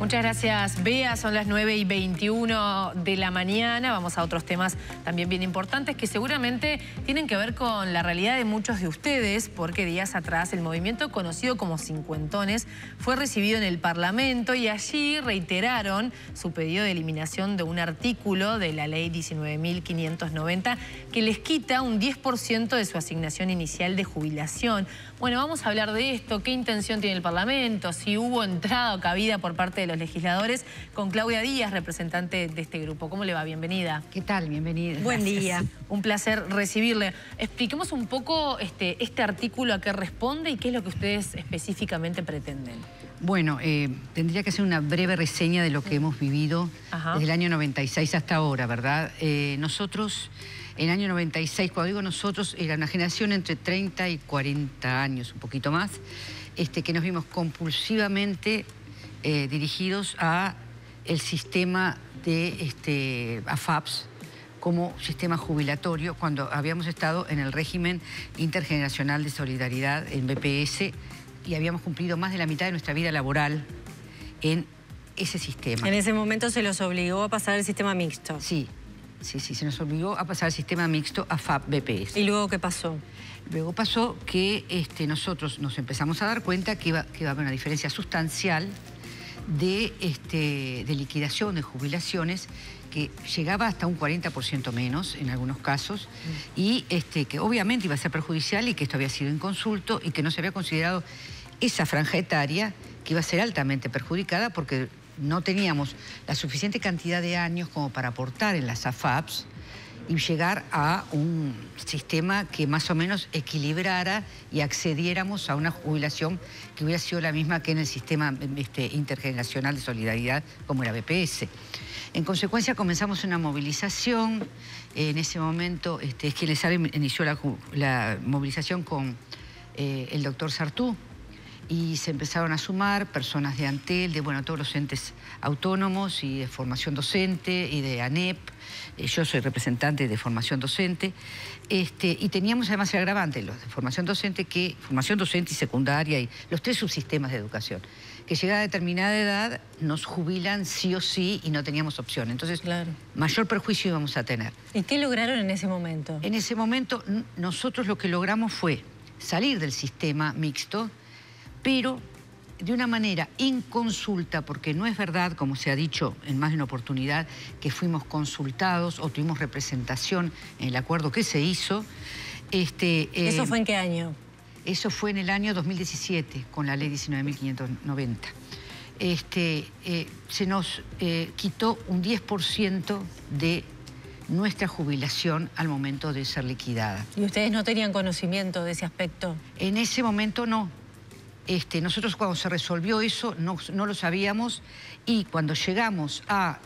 Muchas gracias, Bea. Son las 9:21 de la mañana. Vamos a otros temas también bien importantes que seguramente tienen que ver con la realidad de muchos de ustedes, porque días atrás el movimiento conocido como Cincuentones fue recibido en el Parlamento y allí reiteraron su pedido de eliminación de un artículo de la ley 19.590 que les quita un 10% de su asignación inicial de jubilación. Bueno, vamos a hablar de esto, qué intención tiene el Parlamento, si hubo entrada o cabida por parte de los legisladores, con Claudia Díaz, representante de este grupo. ¿Cómo le va? Bienvenida. ¿Qué tal? Bienvenida. Buen día. Un placer recibirle. Expliquemos un poco este artículo a qué responde y qué es lo que ustedes específicamente pretenden. Bueno, tendría que hacer una breve reseña de lo que hemos vivido desde el año 96 hasta ahora, ¿verdad? Nosotros, en el año 96, cuando digo nosotros, era una generación entre 30 y 40 años, un poquito más, que nos vimos compulsivamente dirigidos a el sistema de AFAPS como sistema jubilatorio cuando habíamos estado en el régimen intergeneracional de solidaridad en BPS y habíamos cumplido más de la mitad de nuestra vida laboral en ese sistema. En ese momento se los obligó a pasar al sistema mixto. Sí, se nos obligó a pasar al sistema mixto AFAP-BPS. ¿Y luego qué pasó? Luego pasó que nosotros nos empezamos a dar cuenta que iba a haber una diferencia sustancial de liquidación de jubilaciones que llegaba hasta un 40% menos en algunos casos y que obviamente iba a ser perjudicial y que esto había sido inconsulto y que no se había considerado esa franja etaria que iba a ser altamente perjudicada porque no teníamos la suficiente cantidad de años como para aportar en las AFAPs y llegar a un sistema que más o menos equilibrara y accediéramos a una jubilación que hubiera sido la misma que en el sistema intergeneracional de solidaridad como era BPS. En consecuencia comenzamos una movilización. En ese momento inició la movilización con el doctor Sartú y se empezaron a sumar personas de Antel, de todos los entes autónomos y de formación docente y de ANEP. Yo soy representante de formación docente y teníamos además el agravante, los de formación docente y secundaria y los tres subsistemas de educación, que llegada a determinada edad nos jubilan sí o sí y no teníamos opción. Entonces, mayor perjuicio íbamos a tener. ¿Y qué lograron en ese momento? En ese momento nosotros lo que logramos fue salir del sistema mixto, pero de una manera inconsulta, porque no es verdad, como se ha dicho en más de una oportunidad, que fuimos consultados o tuvimos representación en el acuerdo que se hizo. ¿Eso fue en qué año? Eso fue en el año 2017, con la ley 19.590. Se nos quitó un 10% de nuestra jubilación al momento de ser liquidada. ¿Y ustedes no tenían conocimiento de ese aspecto? En ese momento no. Nosotros cuando se resolvió eso no lo sabíamos y cuando llegamos a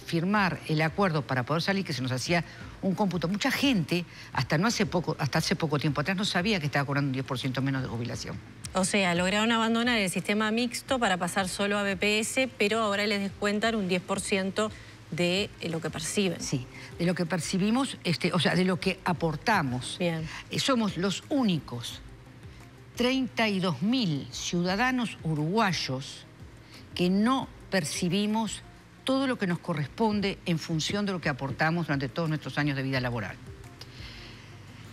firmar el acuerdo para poder salir, que se nos hacía un cómputo, mucha gente, hasta hace poco tiempo atrás, no sabía que estaba cobrando un 10% menos de jubilación. O sea, lograron abandonar el sistema mixto para pasar solo a BPS, pero ahora les descuentan un 10% de lo que perciben. Sí, de lo que percibimos, o sea, de lo que aportamos. Bien. Somos los únicos 32.000 ciudadanos uruguayos que no percibimos todo lo que nos corresponde en función de lo que aportamos durante todos nuestros años de vida laboral.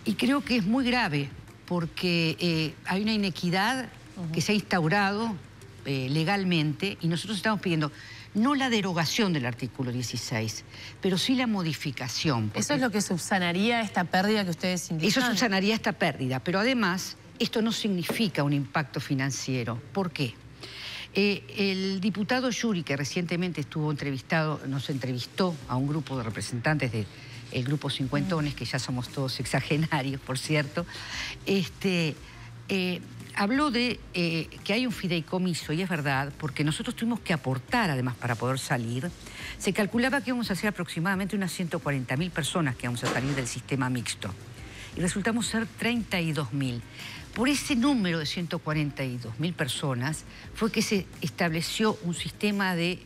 Y creo que es muy grave porque hay una inequidad que se ha instaurado legalmente y nosotros estamos pidiendo no la derogación del artículo 16, pero sí la modificación. ¿Eso es lo que subsanaría esta pérdida que ustedes indican? Eso subsanaría esta pérdida, pero además esto no significa un impacto financiero. ¿Por qué? El diputado Yuri, que recientemente nos entrevistó a un grupo de representantes del grupo Cincuentones, que ya somos todos sexagenarios, por cierto, habló de que hay un fideicomiso, y es verdad, porque nosotros tuvimos que aportar, además, para poder salir. Se calculaba que íbamos a ser aproximadamente unas 140.000 personas que íbamos a salir del sistema mixto. Y resultamos ser 32.000. Por ese número de 142.000 personas fue que se estableció un sistema de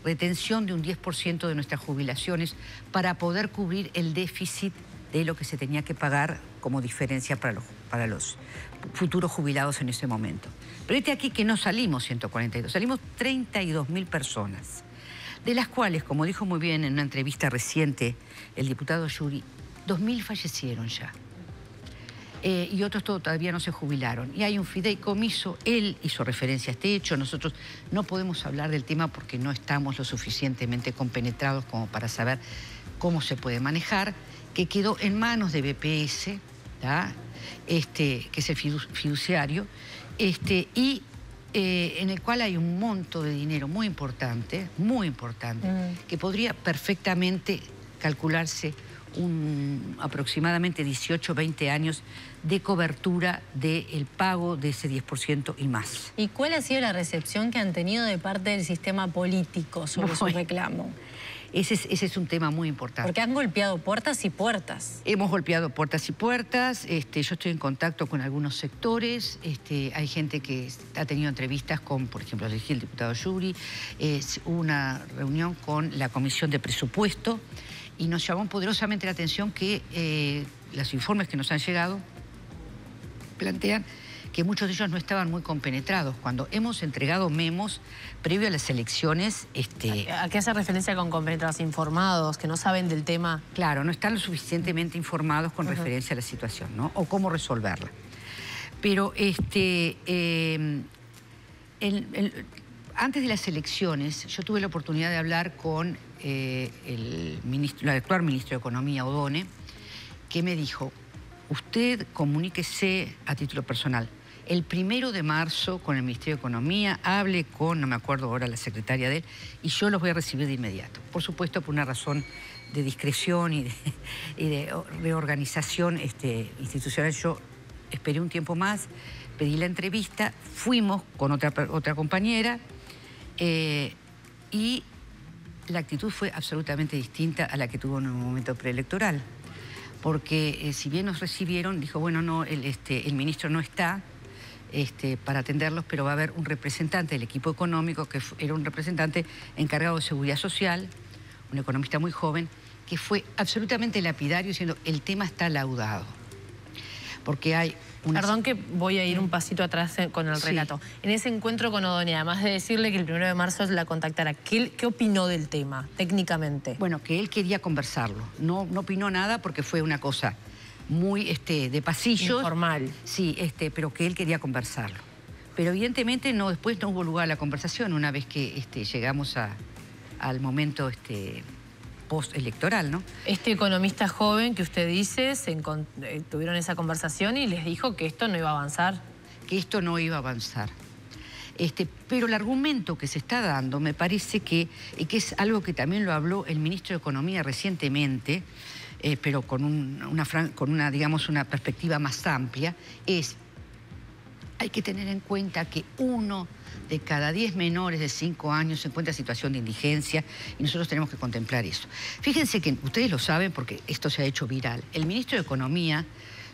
retención de un 10% de nuestras jubilaciones para poder cubrir el déficit de lo que se tenía que pagar como diferencia para los futuros jubilados en ese momento. Pero aquí que no salimos 142, salimos 32.000 personas, de las cuales, como dijo muy bien en una entrevista reciente el diputado Yuri, 2.000 fallecieron ya. Y otros todavía no se jubilaron. Y hay un fideicomiso, él hizo referencia a este hecho, nosotros no podemos hablar del tema porque no estamos lo suficientemente compenetrados como para saber cómo se puede manejar, que quedó en manos de BPS, que es el fiduciario, y en el cual hay un monto de dinero muy importante, que podría perfectamente calcularse aproximadamente 18 o 20 años de cobertura del pago de ese 10% y más. ¿Y cuál ha sido la recepción que han tenido de parte del sistema político sobre su reclamo? Ese es un tema muy importante. Porque han golpeado puertas y puertas. Hemos golpeado puertas y puertas. Yo estoy en contacto con algunos sectores. Hay gente que ha tenido entrevistas con, por ejemplo, el diputado Yuri. Hubo una reunión con la Comisión de Presupuesto y nos llamó poderosamente la atención que los informes que nos han llegado plantean que muchos de ellos no estaban muy compenetrados. Cuando hemos entregado memos previo a las elecciones... ¿A qué hace referencia con compenetrados? ¿Informados, que no saben del tema? Claro, no están lo suficientemente informados con referencia a la situación, ¿no? O cómo resolverla. Pero antes de las elecciones, yo tuve la oportunidad de hablar con el actual ministro de Economía, Odone, que me dijo, usted comuníquese a título personal. El 1 de marzo con el Ministerio de Economía, hable con, no me acuerdo ahora, la secretaria de él, y yo los voy a recibir de inmediato. Por supuesto, por una razón de discreción y de reorganización institucional. Yo esperé un tiempo más, pedí la entrevista, fuimos con otra compañera y la actitud fue absolutamente distinta a la que tuvo en un momento preelectoral. Porque si bien nos recibieron, dijo, bueno, no, el ministro no está para atenderlos, pero va a haber un representante del equipo económico, que era un representante encargado de seguridad social, un economista muy joven, que fue absolutamente lapidario diciendo, el tema está laudado. Porque hay una... Perdón que voy a ir un pasito atrás con el relato. En ese encuentro con Odone, además de decirle que el 1 de marzo la contactara, ¿qué opinó del tema, técnicamente? Bueno, que él quería conversarlo. No opinó nada porque fue una cosa muy de pasillos. Informal. Sí, pero que él quería conversarlo. Pero evidentemente después no hubo lugar a la conversación una vez que llegamos al momento postelectoral, ¿no? Este economista joven que usted dice, tuvieron esa conversación y les dijo que esto no iba a avanzar. Que esto no iba a avanzar. Pero el argumento que se está dando me parece que es algo que también lo habló el ministro de Economía recientemente, pero con una, digamos, una perspectiva más amplia, hay que tener en cuenta que 1 de cada 10 menores de 5 años se encuentra en situación de indigencia y nosotros tenemos que contemplar eso. Fíjense que ustedes lo saben porque esto se ha hecho viral. El ministro de Economía,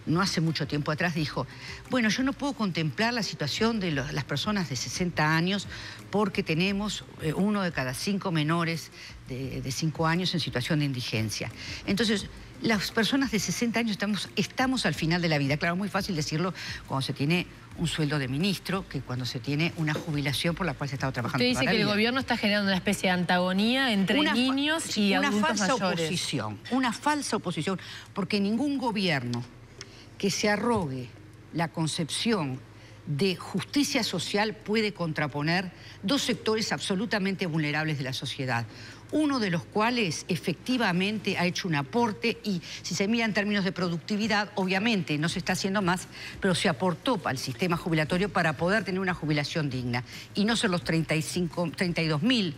no hace mucho tiempo atrás, dijo, bueno, yo no puedo contemplar la situación de las personas de 60 años porque tenemos 1 de cada 5 menores de 5 años en situación de indigencia. Entonces, las personas de 60 años estamos al final de la vida. Claro, es muy fácil decirlo cuando se tiene un sueldo de ministro que cuando se tiene una jubilación por la cual se ha estado trabajando. Usted dice que el gobierno está generando una especie de antagonía entre niños y adultos mayores. Una falsa oposición, porque ningún gobierno que se arrogue la concepción de justicia social puede contraponer 2 sectores absolutamente vulnerables de la sociedad. Uno de los cuales efectivamente ha hecho un aporte y si se mira en términos de productividad, obviamente no se está haciendo más, pero se aportó para el sistema jubilatorio para poder tener una jubilación digna y no ser los 32.000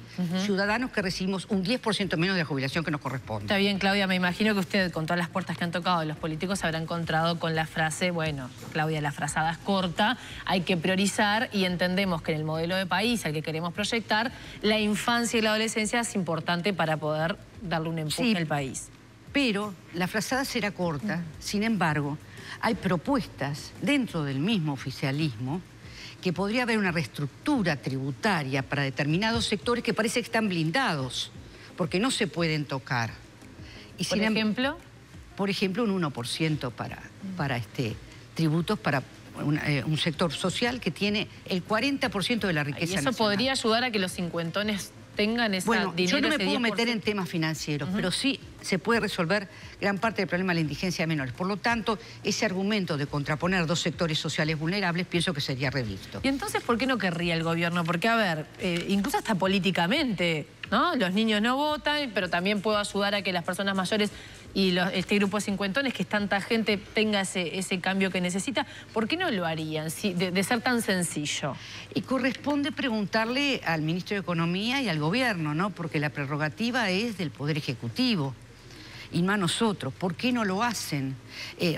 ciudadanos que recibimos un 10% menos de la jubilación que nos corresponde. Está bien, Claudia, me imagino que usted con todas las puertas que han tocado los políticos se habrá encontrado con la frase, bueno, Claudia, la frazada es corta, hay que priorizar y entendemos que en el modelo de país al que queremos proyectar, la infancia y la adolescencia es importante para poder darle un empuje al país. Pero la frazada será corta, sin embargo, hay propuestas dentro del mismo oficialismo que podría haber una reestructura tributaria para determinados sectores que parece que están blindados, porque no se pueden tocar. ¿Por ejemplo? por ejemplo, un 1% para tributos para un sector social que tiene el 40% de la riqueza nacional. ¿Y eso podría ayudar a que los cincuentones tengan ese dinero? Bueno, yo no me puedo meter en temas financieros, pero sí se puede resolver gran parte del problema de la indigencia de menores. Por lo tanto, ese argumento de contraponer dos sectores sociales vulnerables pienso que sería revisto. ¿Y entonces por qué no querría el gobierno? Porque, a ver, incluso hasta políticamente, ¿no? Los niños no votan, pero también puedo ayudar a que las personas mayores y este grupo de cincuentones, que es tanta gente, tenga ese cambio que necesita. ¿Por qué no lo harían de ser tan sencillo? Y corresponde preguntarle al ministro de Economía y al gobierno, ¿no? Porque la prerrogativa es del Poder Ejecutivo y no a nosotros. ¿Por qué no lo hacen?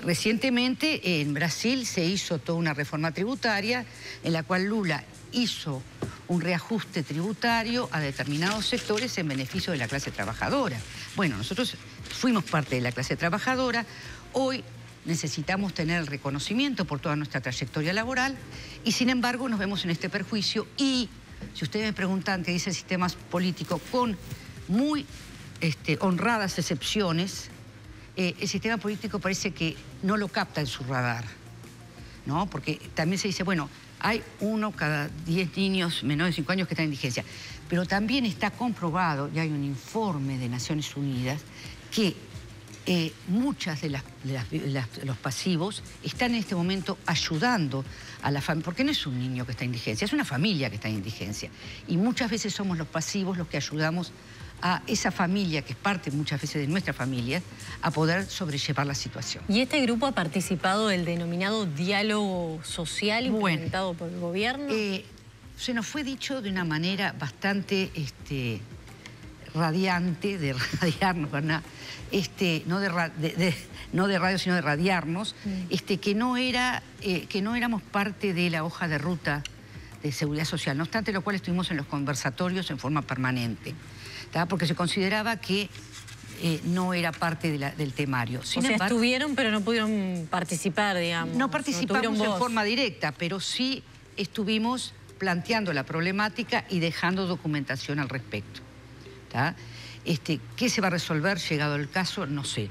Recientemente en Brasil se hizo toda una reforma tributaria en la cual Lula hizo un reajuste tributario a determinados sectores en beneficio de la clase trabajadora. Bueno, nosotros fuimos parte de la clase trabajadora, hoy necesitamos tener el reconocimiento por toda nuestra trayectoria laboral y sin embargo nos vemos en este perjuicio y, si ustedes me preguntan qué dice el sistema político, con muy honradas excepciones, el sistema político parece que no lo capta en su radar, ¿no? Porque también se dice, bueno, hay 1 cada 10 niños menores de 5 años que están en indigencia. Pero también está comprobado, y hay un informe de Naciones Unidas, que muchas de los pasivos están en este momento ayudando a la familia, porque no es un niño que está en indigencia, es una familia que está en indigencia. Y muchas veces somos los pasivos los que ayudamos a esa familia, que es parte muchas veces de nuestra familia, a poder sobrellevar la situación. ¿Y este grupo ha participado del denominado diálogo social implementado por el gobierno? Se nos fue dicho de una manera bastante radiante, de radiarnos, ¿verdad? No de radio, sino de radiarnos, que no éramos parte de la hoja de ruta de seguridad social. No obstante lo cual estuvimos en los conversatorios en forma permanente, porque se consideraba que no era parte del temario. Sin embargo, estuvieron, pero no pudieron participar, digamos. No participamos en forma directa, pero sí estuvimos planteando la problemática y dejando documentación al respecto. ¿Qué se va a resolver llegado el caso? No sé.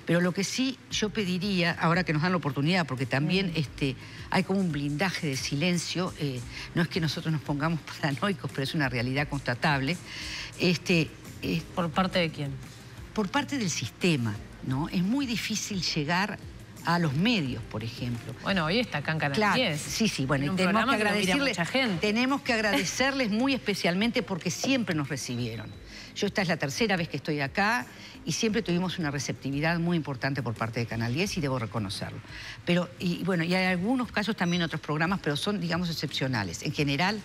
Pero lo que sí yo pediría, ahora que nos dan la oportunidad, porque también hay como un blindaje de silencio, no es que nosotros nos pongamos paranoicos, pero es una realidad constatable. ¿Por parte de quién? Por parte del sistema, ¿no? Es muy difícil llegar a los medios, por ejemplo. Bueno, hoy está acá en Canal 10. Claro, sí, bueno, y tenemos que agradecerles muy especialmente porque siempre nos recibieron. Esta es la tercera vez que estoy acá y siempre tuvimos una receptividad muy importante por parte de Canal 10 y debo reconocerlo. Pero, y hay algunos casos también otros programas, pero son, digamos, excepcionales. En general,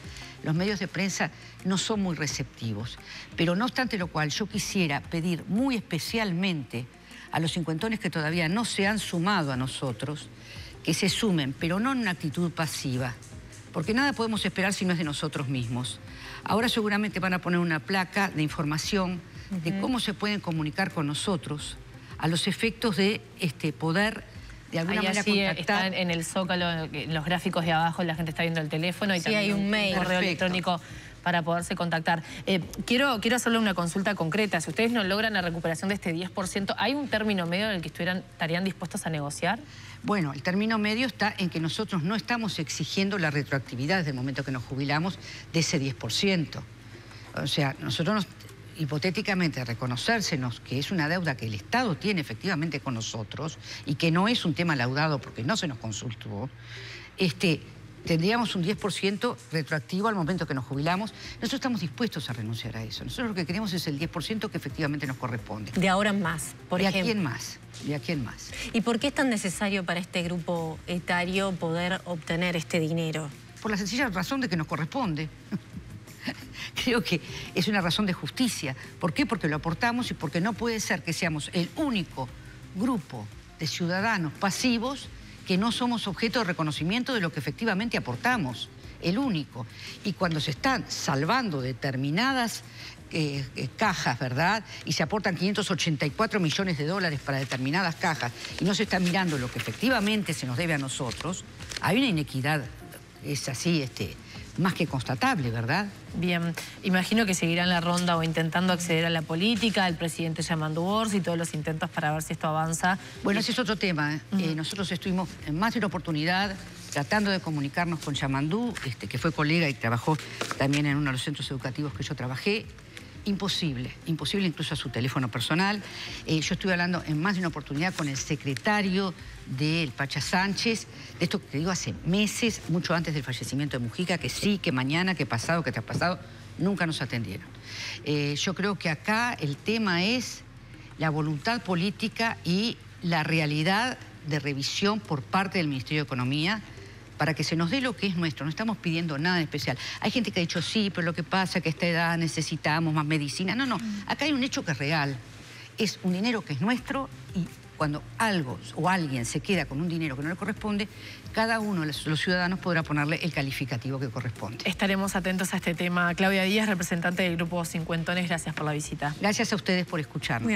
los medios de prensa no son muy receptivos. Pero no obstante lo cual, yo quisiera pedir muy especialmente a los cincuentones que todavía no se han sumado a nosotros, que se sumen, pero no en una actitud pasiva, porque nada podemos esperar si no es de nosotros mismos. Ahora seguramente van a poner una placa de información de cómo se pueden comunicar con nosotros a los efectos de poder de alguna manera contactar. Está en el Zócalo, en los gráficos de abajo la gente está viendo el teléfono y también hay un mail, correo electrónico para poderse contactar. Quiero hacerle una consulta concreta. Si ustedes no logran la recuperación de este 10%, ¿hay un término medio en el que estarían dispuestos a negociar? Bueno, el término medio está en que nosotros no estamos exigiendo la retroactividad desde el momento que nos jubilamos de ese 10%. O sea, nosotros hipotéticamente reconocérsenos que es una deuda que el Estado tiene efectivamente con nosotros y que no es un tema laudado porque no se nos consultó, tendríamos un 10% retroactivo al momento que nos jubilamos. Nosotros estamos dispuestos a renunciar a eso. Nosotros lo que queremos es el 10% que efectivamente nos corresponde. De ahora en más, por ejemplo. ¿De aquí en más? ¿De aquí en más? ¿Y por qué es tan necesario para este grupo etario poder obtener este dinero? Por la sencilla razón de que nos corresponde. Creo que es una razón de justicia. ¿Por qué? Porque lo aportamos y porque no puede ser que seamos el único grupo de ciudadanos pasivos que no somos objeto de reconocimiento de lo que efectivamente aportamos, el único. Y cuando se están salvando determinadas cajas, ¿verdad? Y se aportan 584 millones de dólares para determinadas cajas y no se está mirando lo que efectivamente se nos debe a nosotros, hay una inequidad es así, más que constatable, ¿verdad? Bien, imagino que seguirán la ronda o intentando acceder a la política, el presidente Yamandu Orsi y todos los intentos para ver si esto avanza. Bueno, ese es otro tema. Nosotros estuvimos en más de una oportunidad tratando de comunicarnos con Yamandu, que fue colega y trabajó también en uno de los centros educativos que yo trabajé. Imposible incluso a su teléfono personal. Yo estuve hablando en más de una oportunidad con el secretario del Pacha Sánchez, de esto que te digo hace meses, mucho antes del fallecimiento de Mujica, que sí, que mañana, que pasado, que traspasado, nunca nos atendieron. Yo creo que acá el tema es la voluntad política y la realidad de revisión por parte del Ministerio de Economía para que se nos dé lo que es nuestro. No estamos pidiendo nada especial. Hay gente que ha dicho, sí, pero lo que pasa es que a esta edad necesitamos más medicina. No, no. Acá hay un hecho que es real. Es un dinero que es nuestro y cuando algo o alguien se queda con un dinero que no le corresponde, cada uno de los ciudadanos podrá ponerle el calificativo que corresponde. Estaremos atentos a este tema. Claudia Díaz, representante del Grupo Cincuentones, gracias por la visita. Gracias a ustedes por escucharnos.